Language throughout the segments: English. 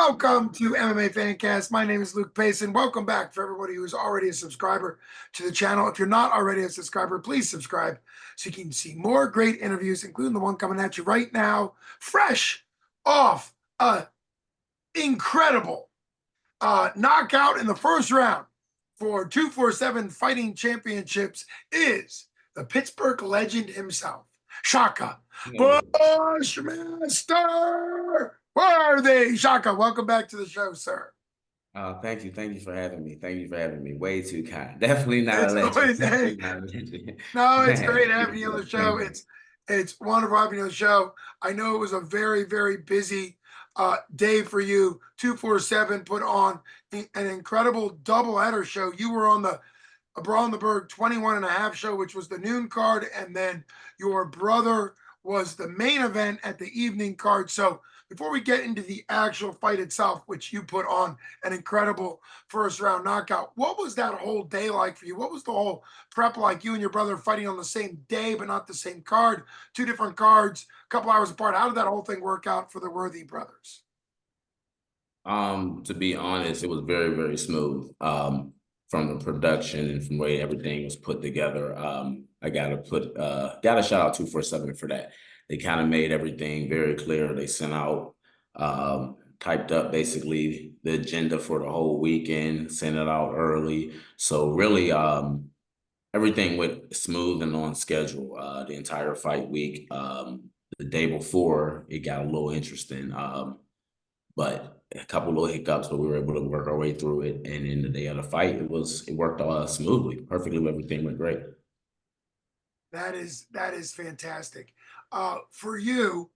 Welcome to MMA Fancast. My name is Luke Payson. Welcome back for everybody who is already a subscriber to the channel. If you're not already a subscriber, please subscribe so you can see more great interviews, including the one coming at you right now, fresh off a incredible knockout in the first round for 247 Fighting Championships is the Pittsburgh legend himself, Chaka Bushmaster Worthy. Chaka, welcome back to the show, sir. Thank you. Thank you for having me. Thank you for having me. Way too kind. Definitely not a It's legend. always Definitely hey, not a legend. no, it's Man, great having you on the show. thank you. It's wonderful having you on the show. I know it was a very busy day for you. 247 put on an incredible doubleheader show. You were on the Brawl in the Burgh 21 and a half show, which was the noon card, and then your brother was the main event at the evening card. So before we get into the actual fight itself, which you put on an incredible first round knockout, what was that whole day like for you? What was the whole prep like? You and your brother fighting on the same day, but not the same card, two different cards, a couple hours apart. How did that whole thing work out for the Worthy brothers? To be honest, it was very smooth. From the production and from the way everything was put together. I gotta shout out 247 for that. They kind of made everything very clear. They sent out typed up basically the agenda for the whole weekend, sent it out early. So really everything went smooth and on schedule the entire fight week. The day before it got a little interesting. But a couple little hiccups, but we were able to work our way through it. And in the day of the fight, it worked smoothly, perfectly. Everything went great. That is fantastic. For you,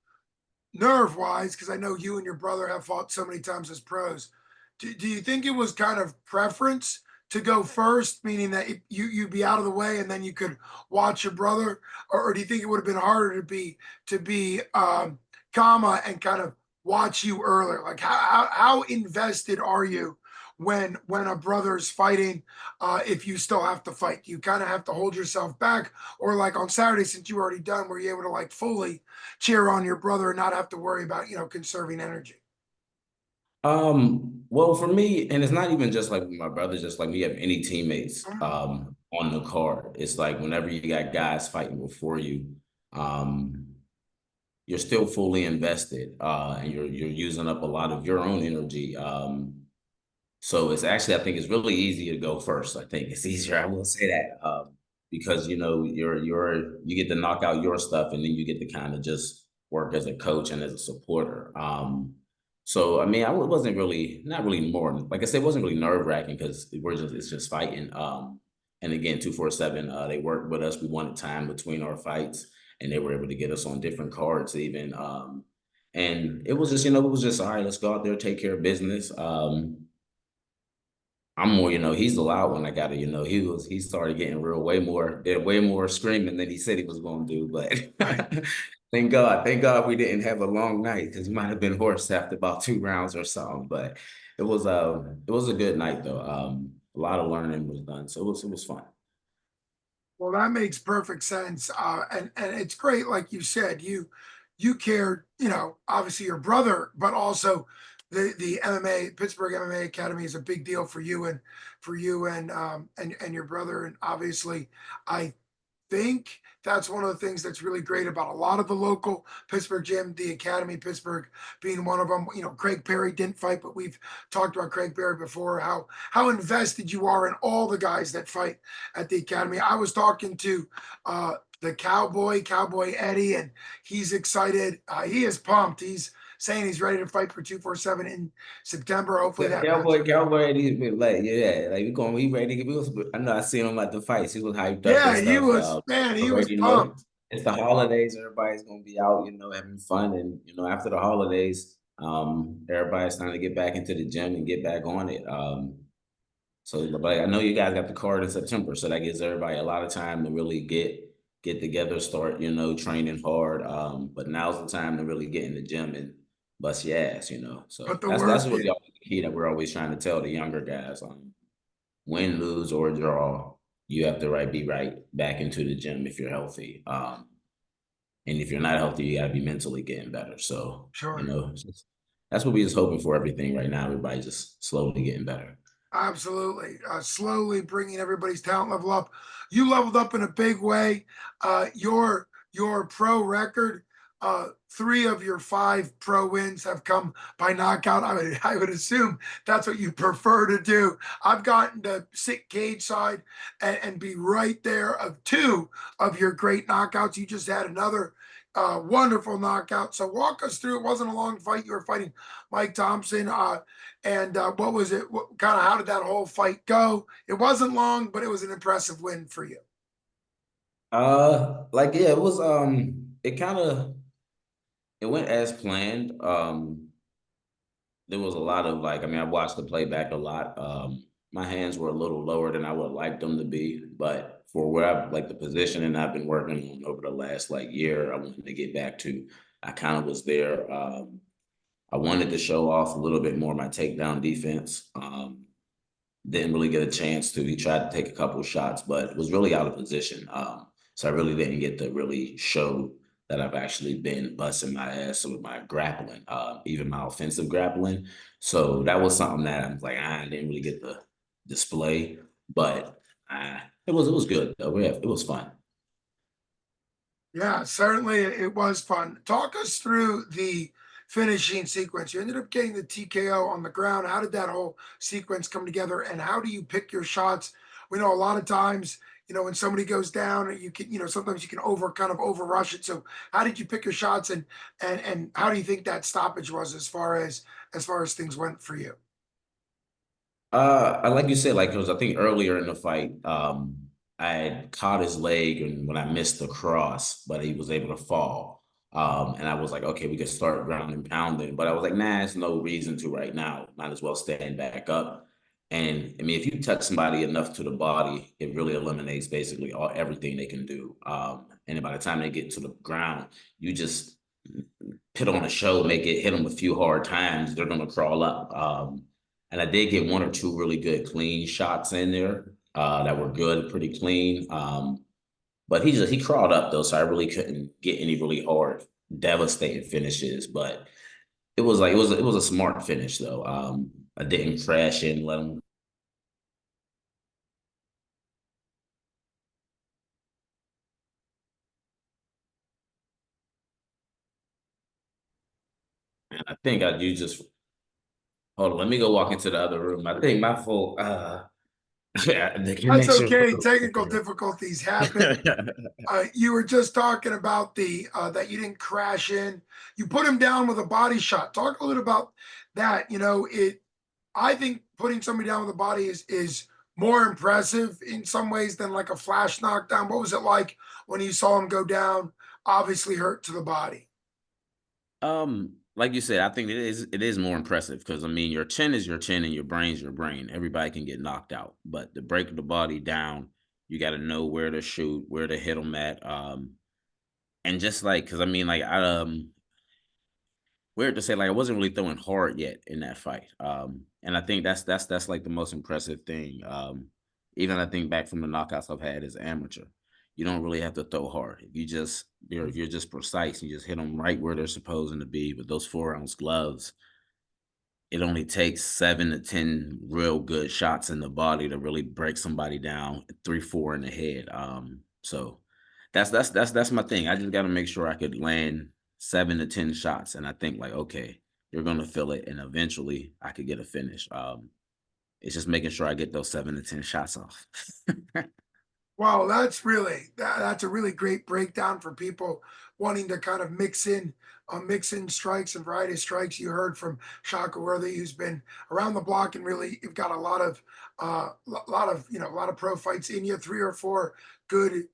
nerve wise, because I know you and your brother have fought so many times as pros. Do you think it was kind of preference to go first, meaning that you'd be out of the way and then you could watch your brother, or do you think it would have been harder to be comma and kind of watch you earlier? Like how invested are you when a brother's fighting? If you still have to fight, you kind of have to hold yourself back, or like on Saturday, since you already done, were you able to like fully cheer on your brother and not have to worry about conserving energy? Well, for me, and it's not even just like my brother, just like me have any teammates Mm. on the card. It's like whenever you got guys fighting before you, um, you're still fully invested, and you're using up a lot of your own energy. So it's actually, I think it's really easy to go first. I think it's easier. I will say that because you get to knock out your stuff, and then you get to kind of just work as a coach and as a supporter. So I mean, wasn't really not really more like I said, it wasn't really nerve wracking because it's just fighting. And again, 247, they worked with us. We wanted time between our fights, and they were able to get us on different cards even. And it was just it was just all right. Let's go out there, take care of business. I'm more, he's the loud one. I gotta, he started getting did way more screaming than he said he was gonna do. But thank God we didn't have a long night because he might have been hoarse after about 2 rounds or something. But it was a good night though. A lot of learning was done, so it was fun. Well, that makes perfect sense, and it's great, like you said, you cared, obviously your brother, but also the MMA Pittsburgh MMA Academy is a big deal for you and your brother, and obviously, I think that's one of the things that's really great about a lot of the local Pittsburgh gym, the Academy Pittsburgh being one of them. Craig Perry didn't fight, but we've talked about Craig Perry before, how invested you are in all the guys that fight at the Academy. I was talking to the Cowboy Eddie, and he's excited. He is pumped. He's saying he's ready to fight for 247 in September. Hopefully Yeah, that match. Cowboy, he's been like, yeah, like we ready to get. I know I seen him at the fights. He was hyped up and Yeah, he stuff. was, man, he was Already know pumped. it's the holidays. Everybody's gonna be out, having fun, and after the holidays, everybody's trying to get back into the gym and get back on it. So, but I know you guys got the card in September, so that gives everybody a lot of time to really get together, start, training hard. But now's the time to really get in the gym and bust your ass. But So the that's work really always the key that we're always trying to tell the younger guys. Win, lose, or draw, you have to be right back into the gym if you're healthy. And if you're not healthy, you gotta be mentally getting better. So, Sure. that's what we just hoping for everything right now. Everybody just slowly getting better. Absolutely. Slowly bringing everybody's talent level up. You leveled up in a big way. Your pro record, three of your five pro wins have come by knockout. I would assume that's what you prefer to do. I've gotten to sit cage side and be right there of two of your great knockouts. You just had another wonderful knockout. So walk us through. It wasn't a long fight. You were fighting Mike Thompson. And what was it? What kind of how did that whole fight go? It wasn't long, but it was an impressive win for you. Like yeah, it was it kind of it went as planned. There was a lot of like, I mean, I watched the playback a lot. My hands were a little lower than I would like them to be, but for where I've like the positioning I've been working on over the last like year, I wanted to get back to. I kind of was there. I wanted to show off a little bit more my takedown defense. Didn't really get a chance to. He tried to take a couple of shots, but was really out of position. So I really didn't get to really show that I've actually been busting my ass with my grappling, even my offensive grappling. So that was something that I'm like, I didn't really get to display, but it was good though. Yeah, it was fun. Yeah, certainly it was fun. Talk us through the finishing sequence. You ended up getting the TKO on the ground. How did that whole sequence come together? And how do you pick your shots? We know a lot of times, when somebody goes down, you can, sometimes you can kind of over rush it. So how did you pick your shots and how do you think that stoppage was as far as things went for you? I like you said, like, because I think earlier in the fight, I had caught his leg and when I missed the cross, but he was able to fall. And I was like, okay, we could start ground and pounding. But I was like, nah, there's no reason to right now. Might as well stand back up. And I mean, if you touch somebody enough to the body, it really eliminates basically everything they can do. And then by the time they get to the ground, you just put on a show, make it hit them a few hard times, they're gonna crawl up. And I did get one or two really good clean shots in there that were good, pretty clean. But he crawled up though, so I really couldn't get any really hard, devastating finishes. But it was a smart finish though. I didn't crash in, let him. I think I you just hold on. Let me go walk into the other room. I think my fault. Yeah, the That's connection. okay. Technical difficulties happen. You were just talking about the that you didn't crash in. You put him down with a body shot. Talk a little about that. I think putting somebody down with a body is more impressive in some ways than like a flash knockdown. What was it like when you saw him go down? Obviously hurt to the body. Like you said, I think it is more impressive because I mean your chin is your chin and your brain's your brain. Everybody can get knocked out, but to break the body down, you got to know where to shoot, where to hit them at. And just like because I mean, like weird to say, like I wasn't really throwing hard yet in that fight. And I think that's like the most impressive thing. Even I think back from the knockouts I've had as amateur, you don't really have to throw hard. If you're just precise, you just hit them right where they're supposed to be. With those 4 ounce gloves, it only takes 7 to 10 real good shots in the body to really break somebody down 3, 4 in the head. So that's my thing. I just got to make sure I could land 7 to 10 shots, and I think like, okay, you're gonna feel it, and eventually I could get a finish. It's just making sure I get those 7 to 10 shots off. Wow, that's a really great breakdown for people wanting to kind of mix in strikes and variety of strikes. You heard from Chaka Worthy, who's been around the block and really you've got a lot of pro fights in you. Three or four good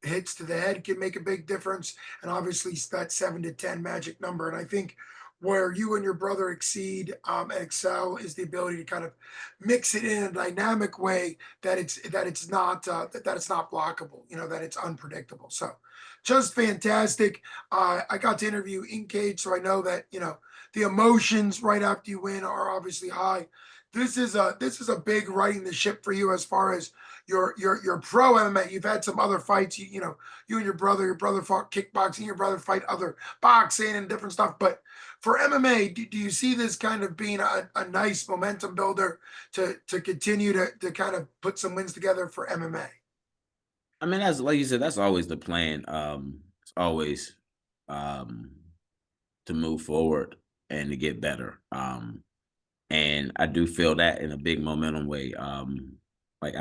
hits to the head can make a big difference, and obviously that 7 to 10 magic number. And I think where you and your brother exceed and excel is the ability to kind of mix it in a dynamic way that it's not blockable, that it's unpredictable. So just fantastic. I got to interview in cage, so I know that the emotions right after you win are obviously high. This is a big righting the ship for you as far as your pro MMA. You've had some other fights. You and your brother fought kickboxing, your brother fight other boxing and different stuff. But for MMA, do you see this kind of being a nice momentum builder to continue to kind of put some wins together for MMA? I mean, that's like you said, that's always the plan. It's always um to move forward and to get better. And I do feel that in a big momentum way. Like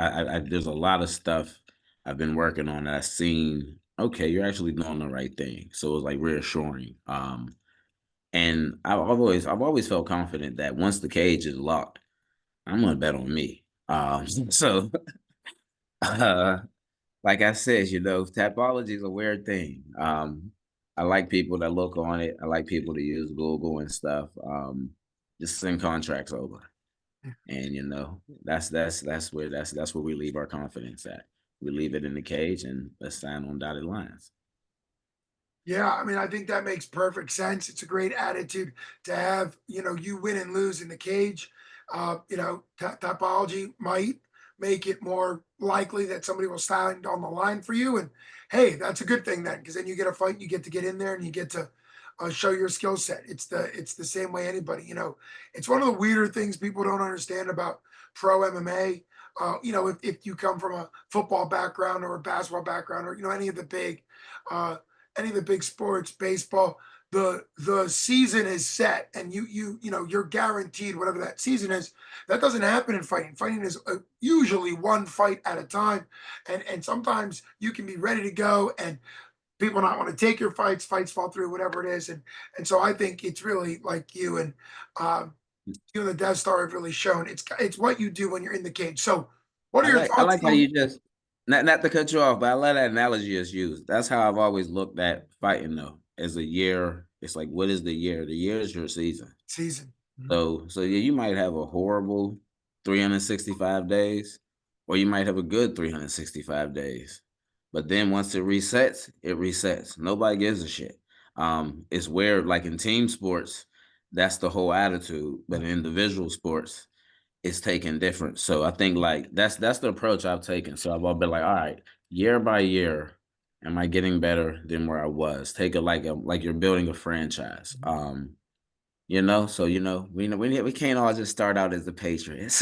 there's a lot of stuff I've been working on that I've seen. Okay, you're actually doing the right thing, so it's like reassuring. And I've always felt confident that once the cage is locked, I'm gonna bet on me. So uh, like I said, tapology is a weird thing. I like people that look on it. I like people to use Google and stuff. Just send contracts over. And that's where we leave our confidence at. We leave it in the cage and let's sign on dotted lines. Yeah, I mean, I think that makes perfect sense. It's a great attitude to have. You win and lose in the cage. Topology might make it more likely that somebody will stand on the line for you. And hey, that's a good thing then, because then you get a fight, you get to get in there, and you get to show your skill set. It's the same way anybody. It's one of the weirder things people don't understand about pro MMA. If you come from a football background or a basketball background or uh, any of the big sports, baseball, the season is set, and you're guaranteed whatever that season is. That doesn't happen in fighting. Fighting is usually one fight at a time, and sometimes you can be ready to go, and people not want to take your fights fall through, whatever it is, and so I think it's really like um, you and the Death Star have really shown it's what you do when you're in the cage. So, what are I your like I thoughts like how on you just not to cut you off, but I love that analogy is used. That's how I've always looked at fighting though, as a year. It's like what is the year? The year is your season. season? Mhm. So yeah, you might have a horrible 365 days, or you might have a good 365 days. But then once it resets, it resets. Nobody gives a shit. It's where like in team sports, that's the whole attitude. But in individual sports, it's taken different. So I think like that's the approach I've taken. So I've all been like, all right, year by year, am I getting better than where I was? Take it like you're building a franchise. So we can't all just start out as the Patriots,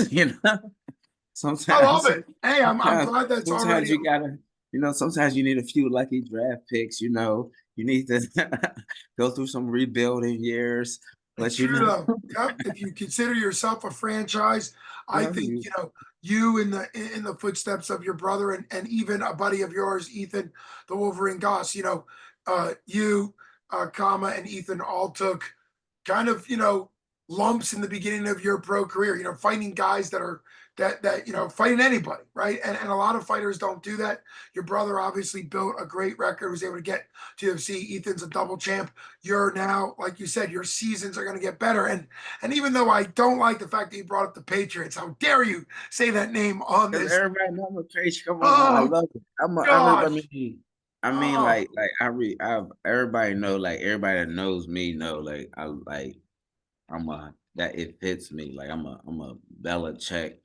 I love Sometimes it. Hey, I'm sometimes glad that's sometimes already. you gotta, sometimes you need a few lucky draft picks. You need to go through some rebuilding years, It's but true though. Yep. If you consider yourself a franchise, I yeah, think you in the footsteps of your brother and even a buddy of yours, Ethan, the Wolverine Goss. You, comma, and Ethan all took kind of lumps in the beginning of your pro career. Fighting guys that fighting anybody, right? And a lot of fighters don't do that. Your brother obviously built a great record, was able to get to UFC. Ethan's a double champ. You're now, like you said, your seasons are going to get better. And even though I don't like the fact that you brought up the Patriots, how dare you say that name on because this? everybody know I'm a Patriot. Come on, I Oh love it. gosh. I mean, Oh, everybody know, like everybody that knows me know, that it fits me. Like I'm a Belichick.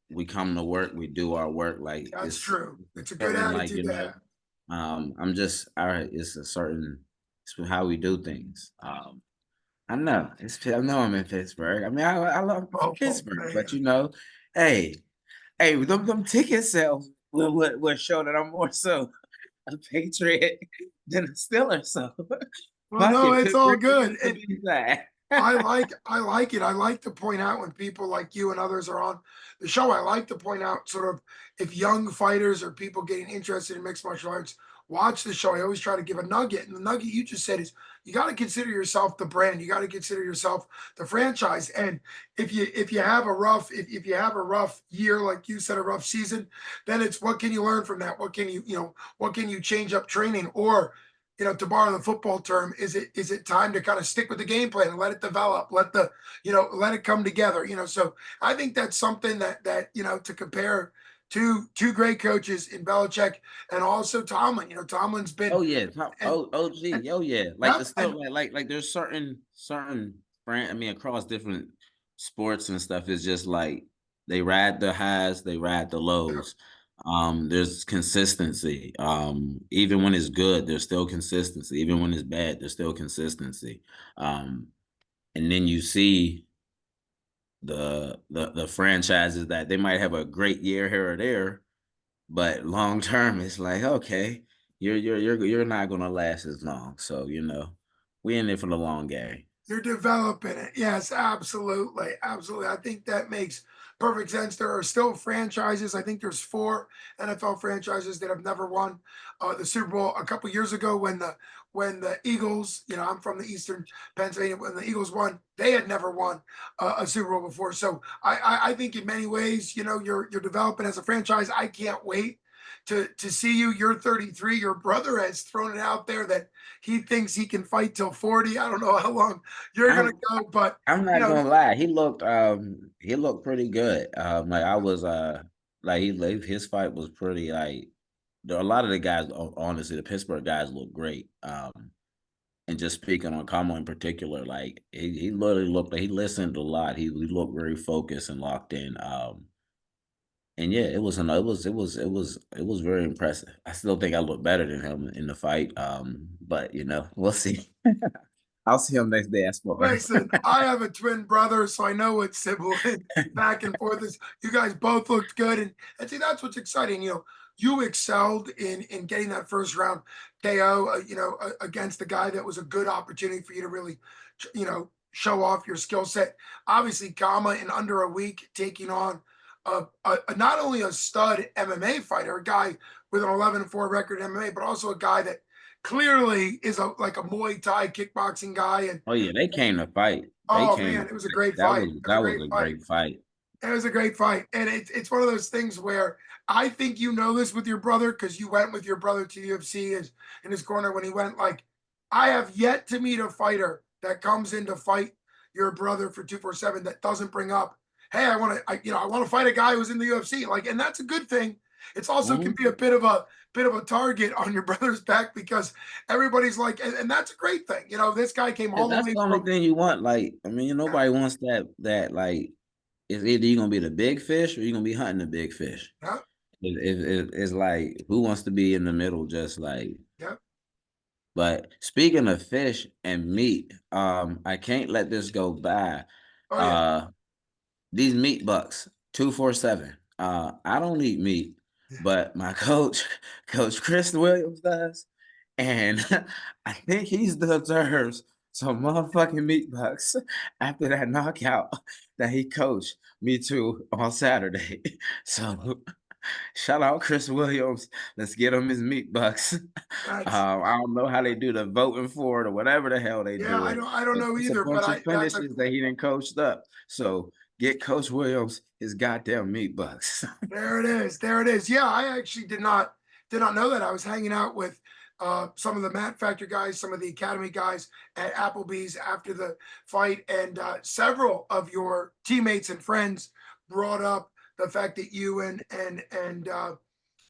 We come to work, we do our work. Like that's it's true. It's a good certain, attitude to have. I'm just all right. It's how we do things. I know I'm in Pittsburgh. I mean, I love Oh Pittsburgh, but man. hey, hey, them ticket sales will show that I'm more so a Patriot than a Steeler. So Well, fuck no, it, it's pick all where you good. want to be at. I like it. I like to point out when people like you and others are on the show. I like to point out sort of if young fighters or people getting interested in mixed martial arts watch the show. I always try to give a nugget, and the nugget you just said is you got to consider yourself the brand. You got to consider yourself the franchise. And if you have a rough if you have a rough year, like you said, a rough season, then it's what can you learn from that? What can you change up training or to borrow the football term, is it time to kind of stick with the game plan and let it develop, let it come together, So I think that's something that to compare two great coaches in Belichick and also Tomlin. Tomlin's been Oh yeah, and and oh yeah. Like the yep, still like there's certain brand. I mean, across different sports and stuff, it's just like they ride the highs, they ride the yep, lows. There's consistency. Even when it's good, there's still consistency. Even when it's bad, there's still consistency. Um, and then you see the franchises that they might have a great year here or there, but long term, it's like, okay, you're not gonna last as long. So, we in there for the long game. You're developing it. Yes, absolutely. Absolutely. I think that makes perfect sense. There are still franchises. I think there's four NFL franchises that have never won the Super Bowl. A couple years ago, when the Eagles, I'm from the Eastern Pennsylvania, when the Eagles won, they had never won a Super Bowl before. So I think in many ways, you're developing as a franchise. I can't wait to see you. You're 33. Your brother has thrown it out there that he thinks he can fight till 40. I don't know how long you're gonna I'm go, but I'm you not know, gonna lie. He looked pretty good. Like I was like his fight was pretty like there a lot of the guys honestly the Pittsburgh guys look great. And just speaking on Kamo in particular, like he literally looked like he listened a lot. He looked very focused and locked in. And yeah, it was very impressive. I still think I look better than him in the fight. But we'll see. I'll see him next day at Spar. listen, I have a twin brother, so I know what sibling back and forth is. You guys both looked good, and see that's what's exciting. You excelled in getting that first round KO. Against the guy that was a good opportunity for you to really, show off your skill set. Obviously, Kama in under a week taking on not only a stud MMA fighter, a guy with an 11-4 record in MMA, but also a guy that clearly is like a Muay Thai kickboxing guy. And Oh yeah, they came to fight. They oh came man, to it was a fight. great That fight. was It was a that was great a fight. great fight. It was a great fight, and it's one of those things where I think you know this with your brother because you went with your brother to UFC in his corner when he went. Like, I have yet to meet a fighter that comes in to fight your brother for 247 that doesn't bring up, hey, I want to fight a guy who's in the UFC. Like, and that's a good thing. It's also can Mhm. be a bit of a target on your brother's back because everybody's like, and that's a great thing. This guy came Yeah, all the that's way the only from. thing you want. Like, I mean, nobody wants that like it's either you're gonna be the big fish or you're gonna be hunting the big fish. Yeah, It's like who wants to be in the middle, just like. yeah. But speaking of fish and meat, I can't let this go by. Oh yeah. Uh, these meat bucks, 247. I don't eat meat, but my coach, Coach Chris Williams does. And I think he deserves some motherfucking meat bucks after that knockout that he coached me to on Saturday. So shout out Chris Williams. Let's get him his meat bucks. That's I don't know how they do the voting for it or whatever the hell they yeah. do I it. don't I don't But know it's a either, but bunch of I that's a finishes that he didn't coached up. So get Coach Williams his goddamn meat bucks. there it is. There it is. Yeah, I actually did not know that. I was hanging out with some of the Matt Factor guys, some of the Academy guys at Applebee's after the fight, and several of your teammates and friends brought up the fact that you and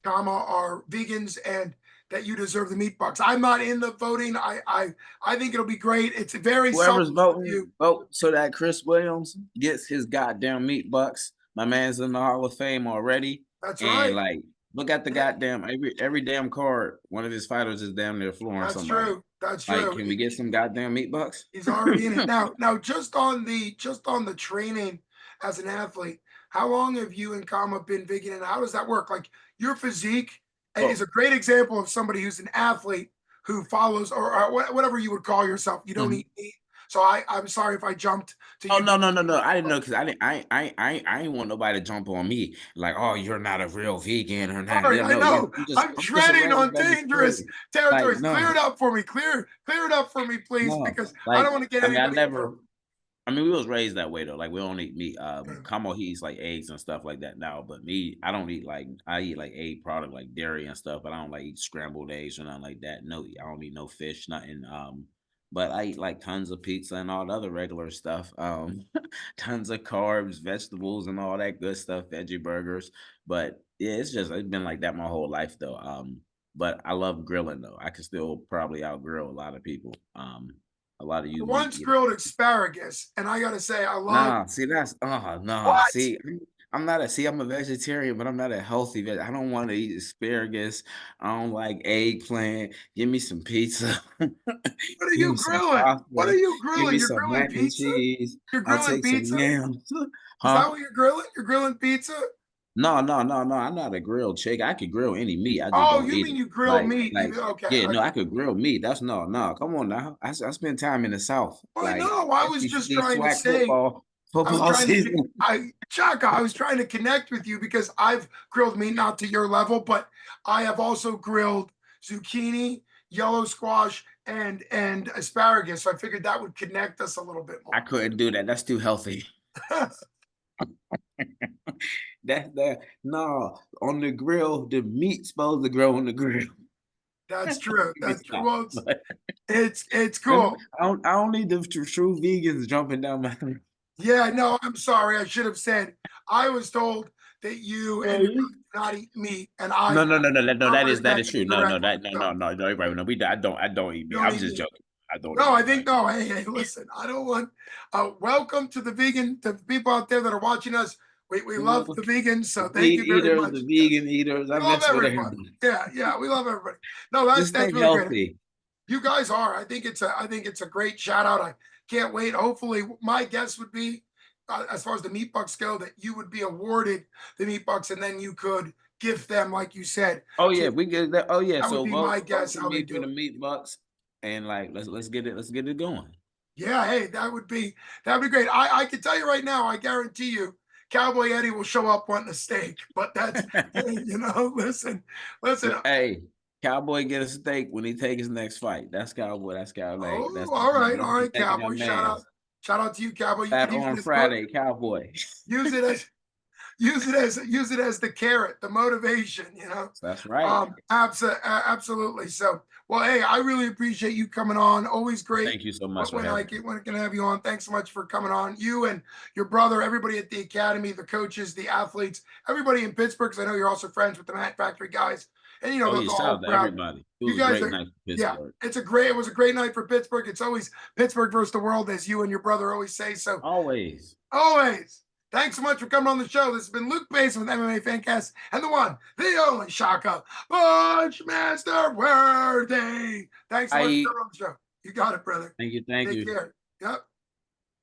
Kama are vegans and that you deserve the meat bucks. I'm not in the voting. I think it'll be great. It's very Whoever's selfish of voting, you. vote so that Chris Williams gets his goddamn meat bucks. My man's in the Hall of Fame already. That's And right. like, look at the Yeah, goddamn every damn card. One of his fighters is damn near flooring that's somebody. true. That's Like, true. can we get some goddamn meat bucks? He's already in it now. Just on the training as an athlete, how long have you and Kama been vegan, and how does that work? Like your physique is a Well, great example of somebody who's an athlete who follows or whatever you would call yourself. You don't mhm. eat meat, so I'm sorry if I jumped to Oh you. no, no, no, no. I didn't know because I didn't I ain't want nobody to jump on me like, oh, you're not a real vegan or All not. right, Yeah, I no, you know I'm just I'm I'm just a treading regular on baby dangerous kid. Like, territories. Clear it no, up for me. Clear it up for me, please, no. because I Like, don't want to get I mean, anybody in trouble. we was raised that way though. Like we don't eat meat. Kamo he eats like eggs and stuff like that now. But me, I don't eat like I eat like egg product like dairy and stuff, but I don't like eat scrambled eggs or nothing like that. No, I don't eat no fish, nothing. But I eat like tons of pizza and all the other regular stuff. Tons of carbs, vegetables, and all that good stuff, veggie burgers. But yeah, it's been like that my whole life though. But I love grilling though. I can still probably out grill a lot of people. A lot of I you meat once eaters. grilled asparagus, and I gotta say, I love Nah, see that's oh no. what? See, I'm not a see, I'm a vegetarian, but I'm not a healthy veg I don't wanna eat asparagus. I don't like eggplant. Give me some pizza. What are Give you me some grilling? What are pasta. you Give grilling? me You're some grilling mac and pizza? cheese. You're I'll grilling take some pizza? yams. Is Huh? that what you're grilling? You're grilling pizza? No, no, no, no, I'm not a grilled chicken. I could grill any meat, I just Oh, don't you eat mean it. you grill meat? Like, You okay? yeah, no, I could grill meat. That's no, come on now. I spend time in the South, Well, I like, know. I was especially just these trying to swag say. I was football trying to. season. Chaka, I was trying to connect with you because I've grilled meat, not to your level, but I have also grilled zucchini, yellow squash, and asparagus. So I figured that would connect us a little bit I more. couldn't do that. That's too healthy. That no, on the grill, the meat's supposed to grow on the grill. That's Let true. me That's true. stop. Well, But it's cool. I don't need the true vegans jumping down my throat. Yeah, no, I'm sorry. I should have said I was told that you and your Hey. brother do not eat meat, and No, I no, no, no, no, represented that is true. No, no, correctly. that no, So no, no, no, right. No, I don't eat you meat. don't I'm eat just meat. joking. I don't No, eat I meat. think no. Hey, hey, listen. I don't want. Welcome to the vegan. To the people out there that are watching us. We love No, the vegans, the so thank meat you very eaters, much. the Yes, vegan eaters, I we love mess with everybody. everybody. Yeah, yeah, we love everybody. No, that's Just that's think really great. healthy. You guys are. I think it's a great shout out. I can't wait. Hopefully, my guess would be, as far as the meat bucks go, that you would be awarded the meat bucks, and then you could gift them, like you said. Oh To yeah, we get that. Oh yeah, that would so be my vote guess for how they me for do the it. meat bucks, and like let's get it going. Yeah, hey, that would be great. I can tell you right now, I guarantee you, Cowboy Eddie will show up wanting a steak. But that's listen. Hey, Cowboy get a steak when he take his next fight. That's Cowboy. That's Cowboy. Oh, all right, Protecting that Cowboy. man. Shout out to you, Cowboy. You Fat could use on this book, Friday, Cowboy. use it as use it as the carrot, the motivation, you know. That's right. Absolutely. So, well, hey, I really appreciate you coming on. Always great Thank you so much for having me. when I can have you on. Thanks so much for coming on. You and your brother, everybody at the academy, the coaches, the athletes, everybody in Pittsburgh, because I know you're also friends with the Mat Factory guys, and you know Oh the yeah, shout whole out to crowd. everybody. It You was a guys great are, night for yeah. Pittsburgh. It was a great night for Pittsburgh. It's always Pittsburgh versus the world, as you and your brother always say. So Always. always. Thanks so much for coming on the show. This has been Luke Basin with MMA Fancast and the one, the only Shaka Punchmaster Worthy. Thanks so much for I coming on the show. You got it, brother. thank you, thank Take you. care. Yep.